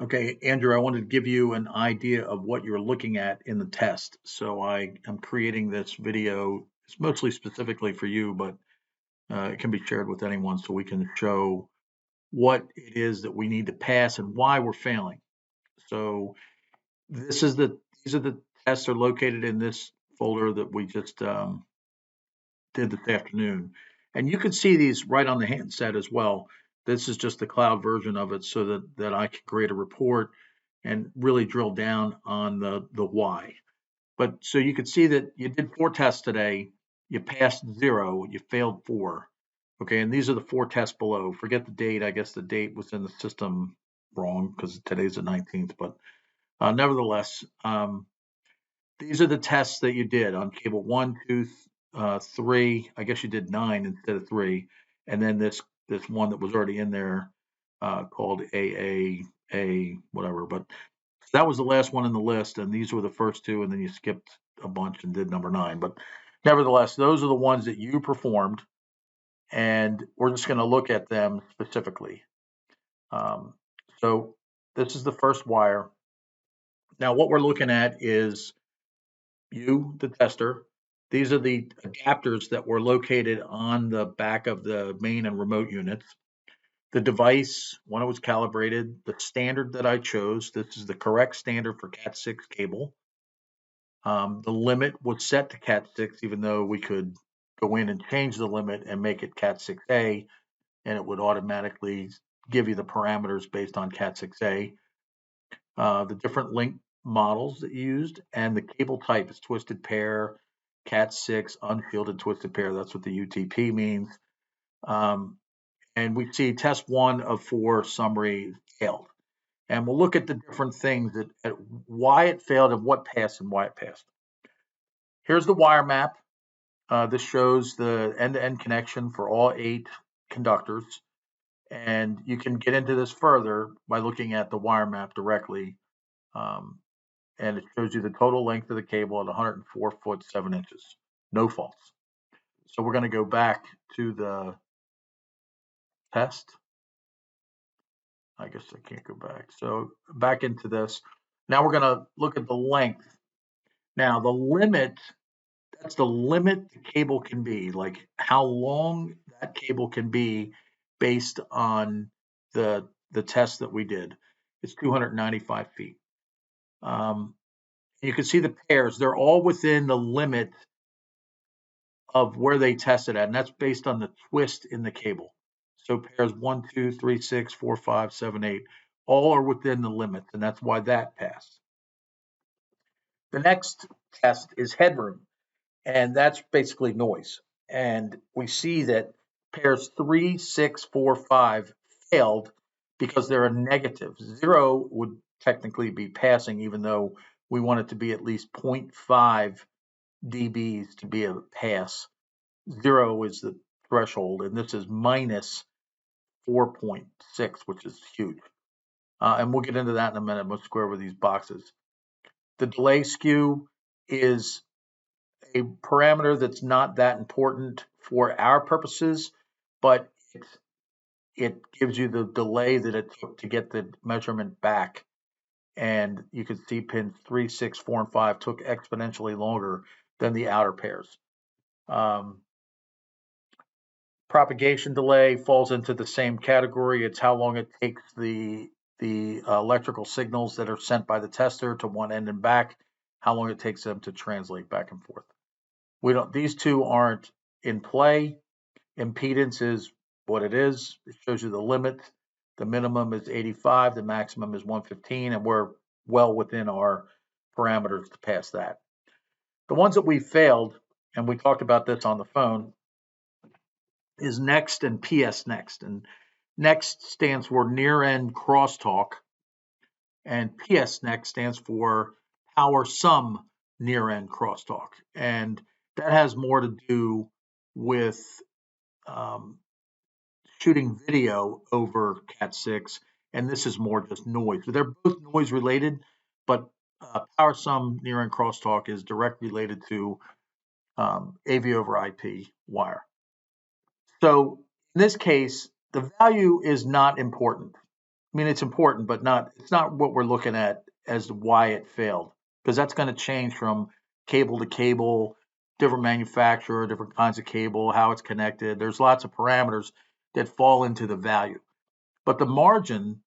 Okay, Andrew, I wanted to give you an idea of what you're looking at in the test. So I am creating this video. It's mostly specifically for you, but it can be shared with anyone so we can show what it is that we need to pass and why we're failing. So this is these are the tests are located in this folder that we just did this afternoon. And you can see these right on the handset as well. This is just the cloud version of it so that I can create a report and really drill down on the why. But so you can see that you did 4 tests today, you passed 0, you failed 4. Okay, and these are the 4 tests below. Forget the date. I guess the date was in the system wrong because today's the 19th. But nevertheless, these are the tests that you did on cable 1, 2, 3. I guess you did 9 instead of 3, and then this one that was already in there called AAA whatever. But that was the last one in the list, and these were the first 2, and then you skipped a bunch and did number 9. But nevertheless, those are the ones that you performed, and we're just going to look at them specifically. Um, so this is the first wire. Now, what we're looking at is you, the tester. These are the adapters that were located on the back of the main and remote units. The device, when it was calibrated, the standard that I chose, this is the correct standard for Cat6 cable. The limit was set to Cat6, even though we could go in and change the limit and make it Cat6A, and it would automatically give you the parameters based on Cat6A. The different link models that you used, and the cable type is twisted pair, Cat6, unshielded twisted pair. That's what the UTP means. And we see test 1 of 4 summary failed. And we'll look at the different things at why it failed and what passed and why it passed. Here's the wire map. This shows the end-to-end connection for all 8 conductors. And you can get into this further by looking at the wire map directly. And it shows you the total length of the cable at 104 foot 7 inches. No faults. So we're going to go back to the test. I guess I can't go back. So back into this. Now we're going to look at the length. Now the limit, that's the limit the cable can be, like how long that cable can be based on the test that we did. It's 295 feet. You can see the pairs, they're all within the limit of where they tested at, and that's based on the twist in the cable. So pairs 1, 2, 3, 6, 4, 5, 7, 8, all are within the limits, and that's why that passed. The next test is headroom, and that's basically noise. And we see that pairs 3, 6, 4, 5 failed because they're a negative. 0 would technically be passing, even though we want it to be at least 0.5 dBs to be a pass. 0 is the threshold, and this is minus 4.6, which is huge. And we'll get into that in a minute. Let's go over these boxes. The delay skew is a parameter that's not that important for our purposes, but it gives you the delay that it took to get the measurement back. And you can see pins 3, 6, 4, and 5 took exponentially longer than the outer pairs. Propagation delay falls into the same category. It's how long it takes the electrical signals that are sent by the tester to one end and back, how long it takes them to translate back and forth. These two aren't in play. Impedance is what it is. It shows you the limit. The minimum is 85, the maximum is 115, and we're well within our parameters to pass that. The ones that we failed, and we talked about this on the phone, is NEXT and PS NEXT. And NEXT stands for near end crosstalk, and PS NEXT stands for power sum near end crosstalk. And that has more to do with shooting video over Cat6, and this is more just noise. They're both noise related, but power sum near end crosstalk is directly related to AV over IP wire. So in this case, the value is not important. mean, it's important, but it's not what we're looking at as to why it failed, because that's going to change from cable to cable, different manufacturer, different kinds of cable, how it's connected. There's lots of parameters that fall into the value. But the margin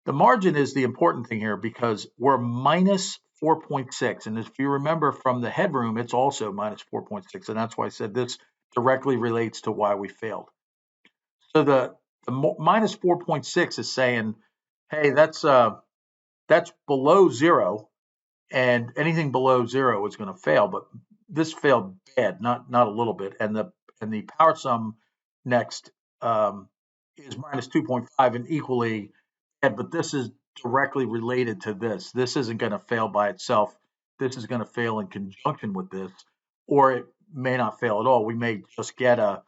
is the important thing here because we're minus 4.6. And if you remember from the headroom, it's also minus 4.6. And that's why I said this directly relates to why we failed. So the minus 4.6 is saying, hey, that's below zero, and anything below zero is going to fail. But this failed bad, not a little bit. And the power sum next is minus 2.5 and equally bad. But this is directly related to this. This isn't going to fail by itself. This is going to fail in conjunction with this, or it may not fail at all. We may just get a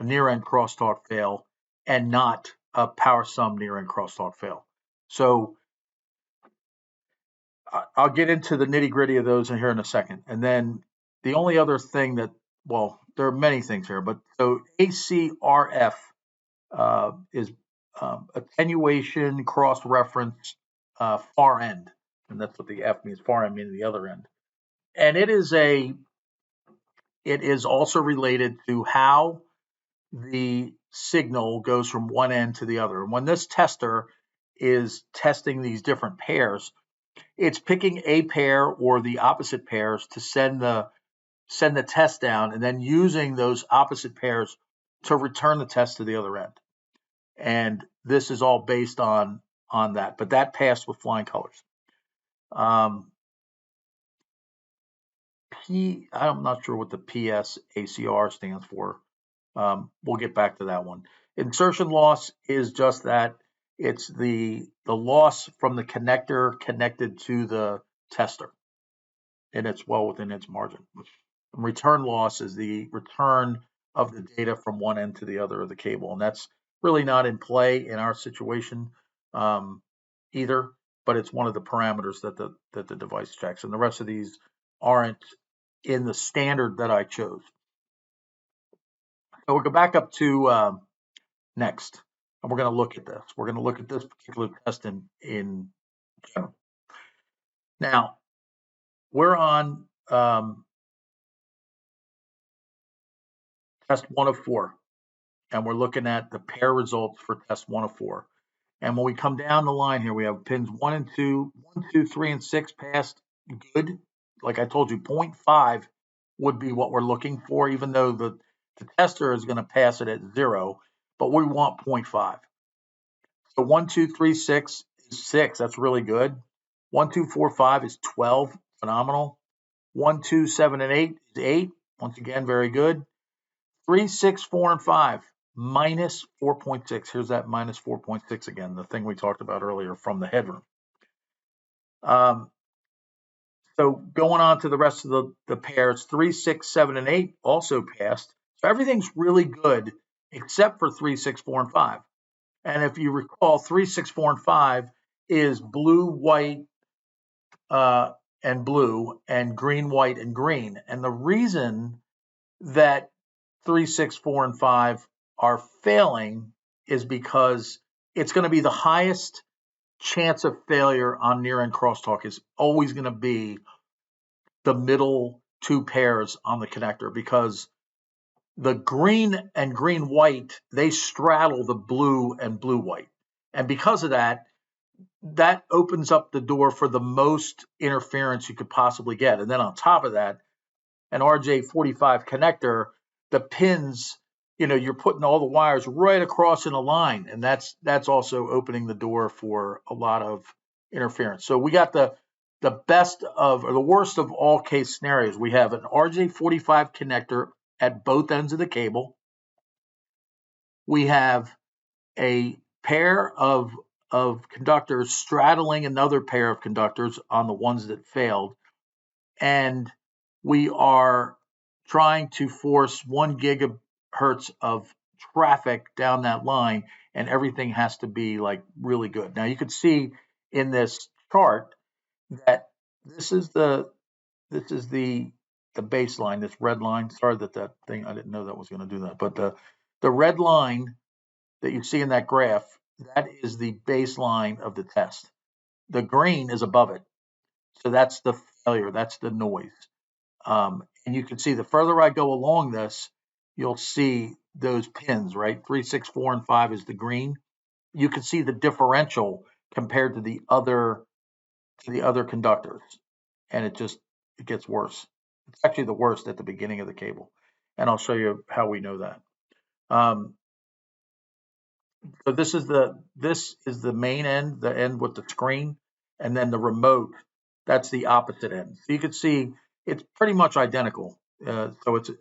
near-end crosstalk fail and not a power sum near-end crosstalk fail. So I'll get into the nitty-gritty of those in here in a second. And then the only other thing that, well, there are many things here, but so ACRF is attenuation cross-reference far end, and that's what the F means. Far end meaning the other end, and it is also related to how the signal goes from one end to the other. And when this tester is testing these different pairs, it's picking a pair or the opposite pairs to send the test down, and then using those opposite pairs to return the test to the other end. And this is all based on that, but that passed with flying colors. I'm not sure what the PSACR stands for. We'll get back to that one. Insertion loss is just that. It's the loss from the connector connected to the tester, and it's well within its margin. Return loss is the return of the data from one end to the other of the cable, and that's really not in play in our situation either. But it's one of the parameters that the device checks, and the rest of these aren't in the standard that I chose. So we'll go back up to next, and we're going to look at this. We're going to look at this particular test in general. Now, we're on test 1 of 4, and we're looking at the pair results for test 1 of 4. And when we come down the line here, we have pins 1 and 2, 1, 2, 3, and 6 passed good. Like I told you, 0.5 would be what we're looking for, even though the tester is going to pass it at 0, but we want 0.5. So 1, 2, 3, 6 is 6. That's really good. 1, 2, 4, 5 is 12. Phenomenal. 1, 2, 7, and 8 is 8. Once again, very good. 3, 6, 4, and 5, minus 4.6. Here's that minus 4.6 again, the thing we talked about earlier from the headroom. So going on to the rest of the pairs, 3, 6, 7, and 8 also passed. So everything's really good except for 3, 6, 4, and 5. And if you recall, 3, 6, 4, and 5 is blue, white, and blue, and green, white, and green. And the reason that 3, 6, 4, and 5 are failing is because it's going to be the highest chance of failure on near-end crosstalk is always going to be the middle two pairs on the connector, because the green and green white, they straddle the blue and blue white. And because of that, that opens up the door for the most interference you could possibly get. And then on top of that, an RJ45 connector, the pins, you're putting all the wires right across in a line, and that's also opening the door for a lot of interference. So we got the best of, or the worst of all case scenarios. We have an RJ45 connector at both ends of the cable. We have a pair of conductors straddling another pair of conductors on the ones that failed, and we are trying to force 1 gigahertz of traffic down that line, and everything has to be like really good. Now you can see in this chart that this is the baseline, this red line. Sorry that thing, I didn't know that was going to do that, but the red line that you see in that graph, that is the baseline of the test. The green is above it. So that's the failure, that's the noise. And you can see the further I go along this, you'll see those pins, right? 3, 6, 4, and 5 is the green. You can see the differential compared to the other conductors, and it gets worse. It's actually the worst at the beginning of the cable, and I'll show you how we know that. Um, so this is the main end, the end with the screen, and then the remote. That's the opposite end. So you can see it's pretty much identical. So it's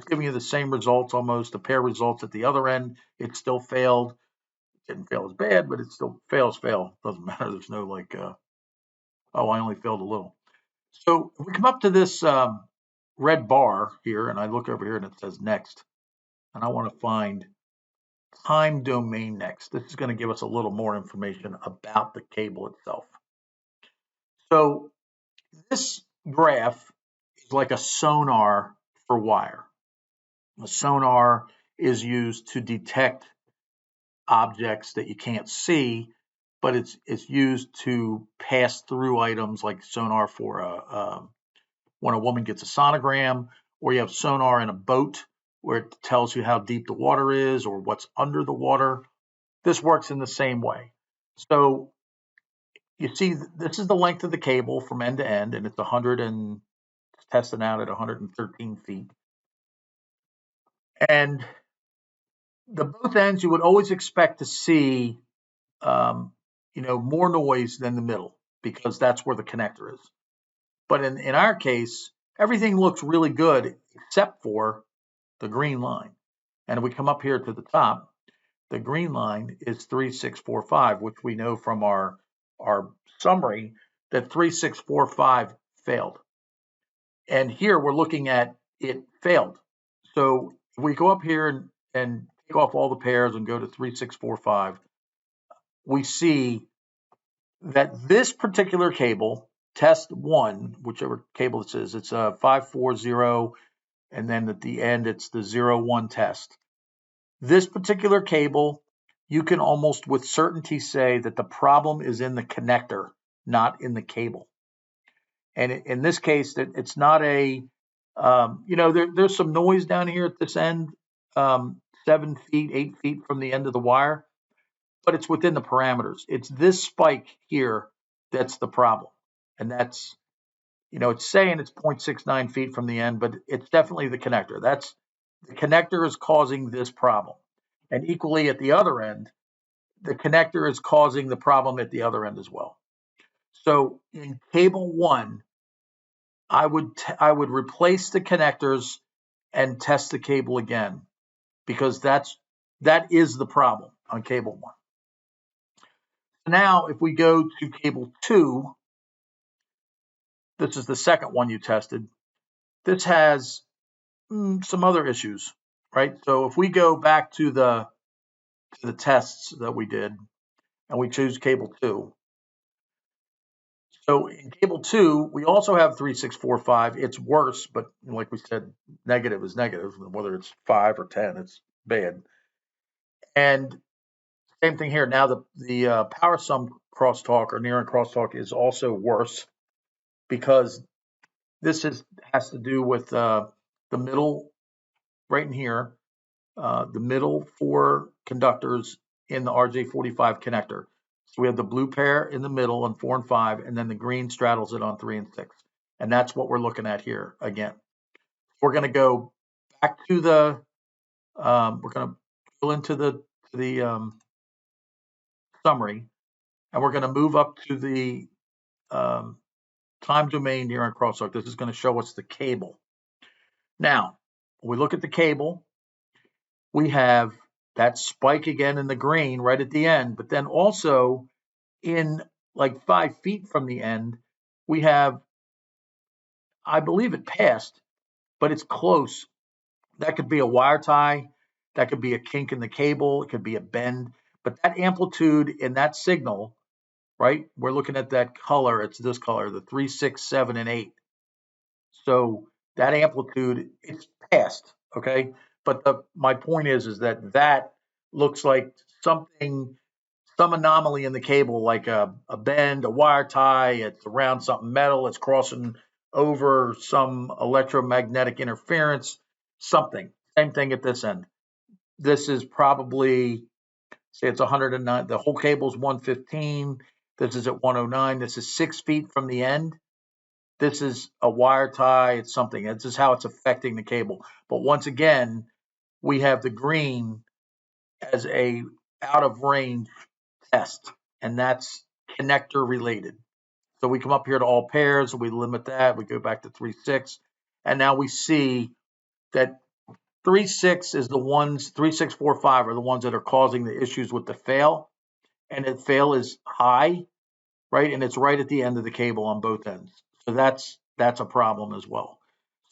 giving you the same results almost. The pair results at the other end. It still failed. It didn't fail as bad, but it still fails. Doesn't matter. There's no like, oh, I only failed a little. So if we come up to this red bar here, and I look over here and it says next, and I want to find time domain next. This is going to give us a little more information about the cable itself. So this graph is like a sonar for wire. A sonar is used to detect objects that you can't see, but it's used to pass through items like sonar for when a woman gets a sonogram, or you have sonar in a boat where it tells you how deep the water is or what's under the water. This works in the same way. So you see, this is the length of the cable from end to end, and it's 100 and testing out at 113 feet. And the both ends, you would always expect to see, more noise than the middle because that's where the connector is. But in our case, everything looks really good except for the green line. And if we come up here to the top, the green line is 3645, which we know from our summary that 3645 failed. And here we're looking at it failed. So if we go up here and take off all the pairs and go to 3645, we see that this particular cable, test one, whichever cable this is, it's a 540, and then at the end it's the 01 test. This particular cable, you can almost with certainty say that the problem is in the connector, not in the cable. And in this case, it's not there's some noise down here at this end, 7 feet, 8 feet from the end of the wire, but it's within the parameters. It's this spike here that's the problem. And that's, it's saying it's 0.69 feet from the end, but it's definitely the connector. The connector is causing this problem. And equally at the other end, the connector is causing the problem at the other end as well. So in cable one, I would replace the connectors and test the cable again because that is the problem on cable one. Now, if we go to cable two, this is the second one you tested. This has some other issues, right? So if we go back to the tests that we did and we choose cable two. So in cable two, we also have 3645. It's worse, but like we said, negative is negative. Whether it's 5 or 10, it's bad. And same thing here. Now the power sum crosstalk or near end crosstalk is also worse because this has to do with the middle right in here, the middle 4 conductors in the RJ45 connector. So we have the blue pair in the middle on 4 and 5, and then the green straddles it on 3 and 6. And that's what we're looking at here again. We're going to go back to we're going to go into the summary, and we're going to move up to the time domain near end crosstalk. This is going to show us the cable. Now, when we look at the cable, we have that spike again in the green right at the end, but then also in like 5 feet from the end, we have, I believe it passed, but it's close. That could be a wire tie, that could be a kink in the cable, it could be a bend, but that amplitude in that signal, right? We're looking at that color, it's this color, the 3, 6, 7, and 8. So that amplitude, it's passed, okay? But my point is that looks like something some anomaly in the cable, like a bend, a wire tie, it's around something metal, it's crossing over some electromagnetic interference, something. Same thing at this end. This is probably, say it's 109, the whole cable's 115. This is at 109. This is 6 feet from the end. This is a wire tie, it's something. This is how it's affecting the cable. But once again, we have the green as a out of range test, and that's connector related. So we come up here to all pairs, we limit that, we go back to 3.6, and now we see that 3.6 is the ones, 3.645 are the ones that are causing the issues with the fail, and the fail is high, right? And it's right at the end of the cable on both ends. So that's a problem as well.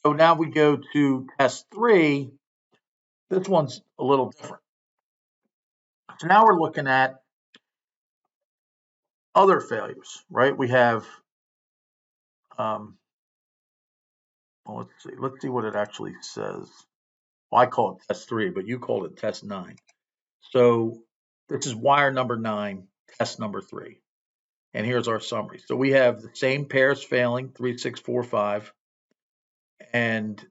So now we go to test 3. This one's a little different. So now we're looking at other failures, right? We have, well, let's see what it actually says. Well, I call it test 3, but you called it test 9. So this is wire number 9, test number 3. And here's our summary. So we have the same pairs failing, 3.645, and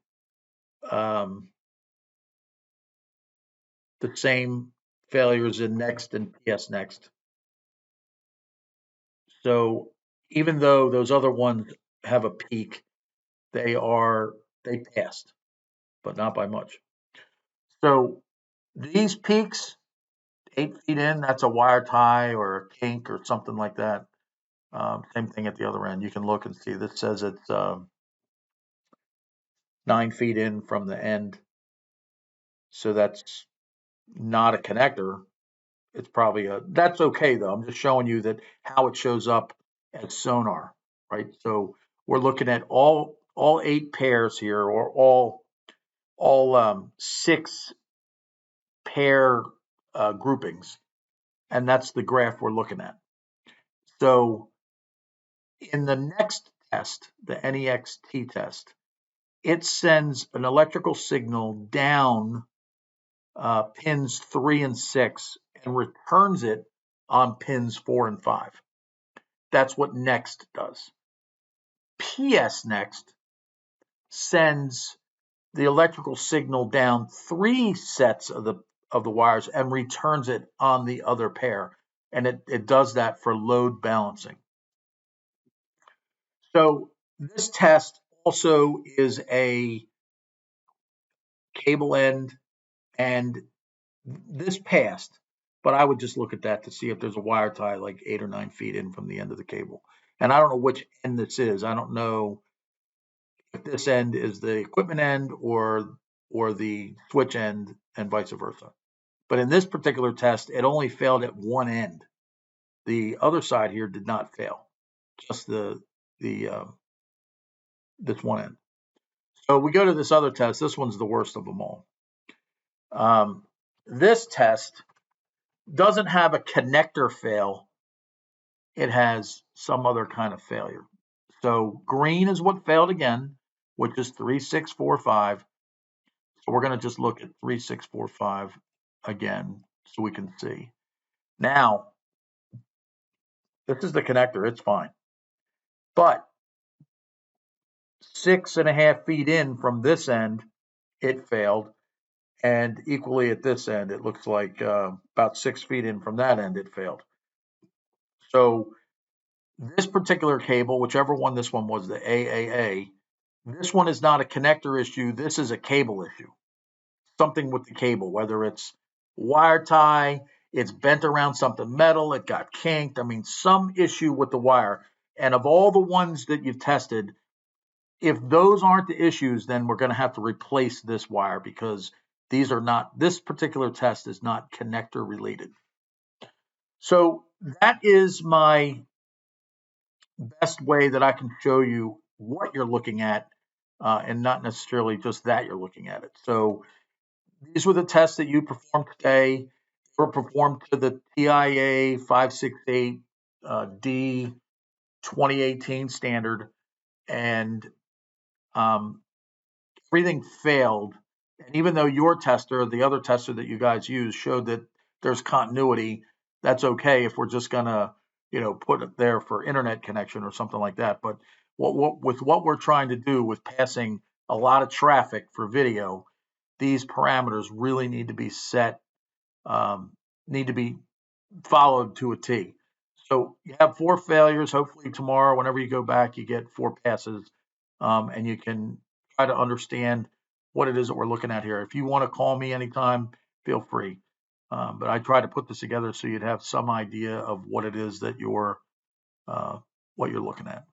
the same failures in next and PS next. So even though those other ones have a peak, they passed, but not by much. So these peaks, 8 feet in, that's a wire tie or a kink or something like that. Same thing at the other end. You can look and see. This says it's 9 feet in from the end. So that's not a connector. It's probably that's okay though. I'm just showing you that how it shows up as sonar, right? So we're looking at all 8 pairs here, or all 6 pair groupings, and that's the graph we're looking at. So in the next test, the NEXT test, it sends an electrical signal down pins 3 and 6 and returns it on pins 4 and 5. That's what NEXT does. PS next sends the electrical signal down 3 sets of the wires and returns it on the other pair. And it does that for load balancing. So this test also is a cable end, and this passed, but I would just look at that to see if there's a wire tie like 8 or 9 feet in from the end of the cable. And I don't know which end this is. I don't know if this end is the equipment end or the switch end and vice versa. But in this particular test, it only failed at one end. The other side here did not fail, just this one end. So we go to this other test. This one's the worst of them all. This test doesn't have a connector fail. It has some other kind of failure. So green is what failed again, which is 3.645. So we're going to just look at 3.645 again so we can see. Now, this is the connector. It's fine. But 6.5 feet in from this end, it failed. And equally at this end, it looks like about 6 feet in from that end, it failed. So this particular cable, whichever one this one was, the AAA, this one is not a connector issue. This is a cable issue. Something with the cable, whether it's wire tie, it's bent around something metal, it got kinked. I mean, some issue with the wire. And of all the ones that you've tested, if those aren't the issues, then we're going to have to replace this wire because these are not, this particular test is not connector related. So that is my best way that I can show you what you're looking at and not necessarily just that you're looking at it. So these were the tests that you performed today. They were performed to the TIA 568 D 2018 standard, and everything failed. And even though your tester, the other tester that you guys used, showed that there's continuity, that's okay if we're just gonna, put it there for internet connection or something like that. But with what we're trying to do with passing a lot of traffic for video, these parameters really need to be set, um, need to be followed to a T. So you have 4 failures. Hopefully tomorrow, whenever you go back, you get 4 passes, and you can try to understand what it is that we're looking at here. If you want to call me anytime, feel free. But I try to put this together so you'd have some idea of what it is that you're what you're looking at.